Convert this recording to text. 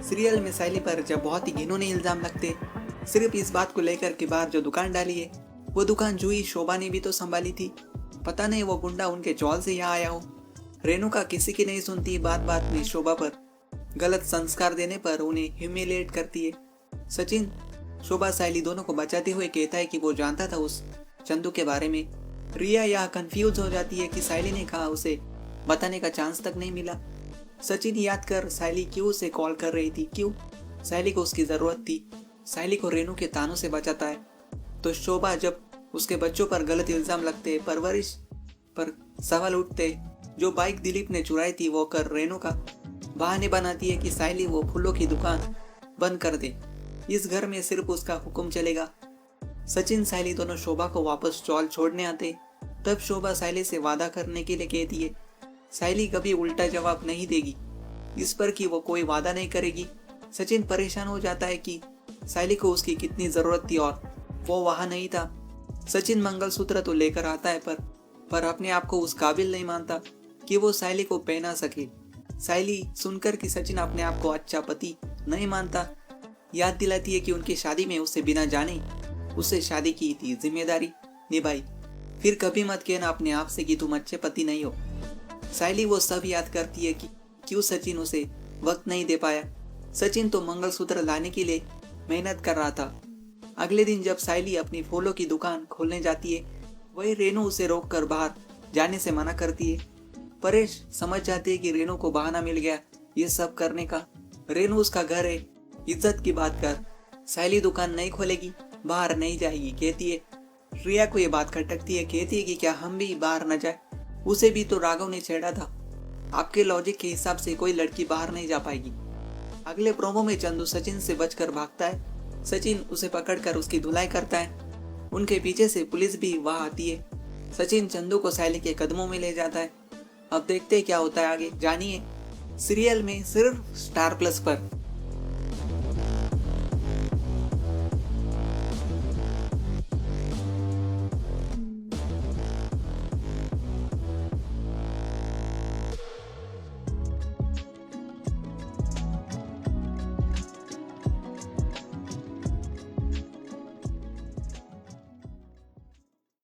Serial में सायली पर जब बहुत ही घिनौने इल्जाम लगते, सिर्फ इस बात को लेकर कि बाहर जो दुकान डाली है वो दुकान जूही शोभा ने भी तो संभाली थी। पता नहीं वो गुंडा उनके चौल से यहाँ आया हो। रेणुका किसी की नहीं सुनती, बात बात में शोभा पर गलत संस्कार देने पर उन्हें ह्यूमिलेट करती है। सचिन शोभा सायली दोनों को बचाते हुए कहता है कि वो जानता था उस चंदू के बारे में। रिया यहाँ कंफ्यूज हो जाती है कि सायली ने कहा, उसे बताने का चांस तक नहीं मिला। सचिन याद कर सायली क्यों उसे कॉल कर रही थी, क्यों सायली को उसकी जरूरत थी। सायली को रेणु के तानों से बचाता है। तो शोभा जब उसके बच्चों पर गलत इल्जाम लगते, परवरिश पर सवाल उठते, जो बाइक दिलीप ने चुराई थी वो कर रेणु का बहाने बनाती है कि सायली वो फूलों की दुकान बंद कर दे, इस घर में सिर्फ उसका हुक्म चलेगा। सचिन सायली दोनों शोभा को वापस चौल छोड़ने आते। तब शोभा सायली से वादा करने के लिए कहती है सायली कभी उल्टा जवाब नहीं देगी, इस पर कि वो कोई वादा नहीं करेगी। सचिन परेशान हो जाता है कि सायली को उसकी कितनी जरूरत थी और वो वहां नहीं था। सचिन मंगलसूत्र तो लेकर आता है पर अपने आप को उस काबिल नहीं मानता कि वो सायली को पहना सके। सायली सुनकर कि सचिन अपने आप को अच्छा पति नहीं मानता, याद दिलाती है कि उनकी शादी में उससे बिना जाने उससे शादी की थी, जिम्मेदारी निभाई। फिर कभी मत कहना अपने आप से कि तुम अच्छे पति नहीं हो। सायली वो सब याद करती है कि क्यों सचिन उसे वक्त नहीं दे पाया। सचिन तो मंगलसूत्र लाने के लिए मेहनत कर रहा था। अगले दिन जब सायली अपनी फूलों की दुकान खोलने जाती है, वही रेणु उसे रोककर बाहर जाने से मना करती है। परेश समझ जाती है कि रेणु को बहाना मिल गया ये सब करने का। रेणु उसका घर है, इज्जत की बात कर, सायली दुकान नहीं खोलेगी, बाहर नहीं जाएगी, कहती है। रिया को ये बात खटकती है, कहती है कि क्या हम भी बाहर न जाए, उसे भी तो राघव ने छेड़ा था। आपके लॉजिक के हिसाब से कोई लड़की बाहर नहीं जा पाएगी। अगले प्रोमो में चंदू सचिन से बचकर भागता है। सचिन उसे पकड़कर उसकी धुलाई करता है। उनके पीछे से पुलिस भी वहां आती है। सचिन चंदू को सायली के कदमों में ले जाता है। अब देखते हैं क्या होता है आगे, जानिए सीरियल में सिर्फ स्टार प्लस पर।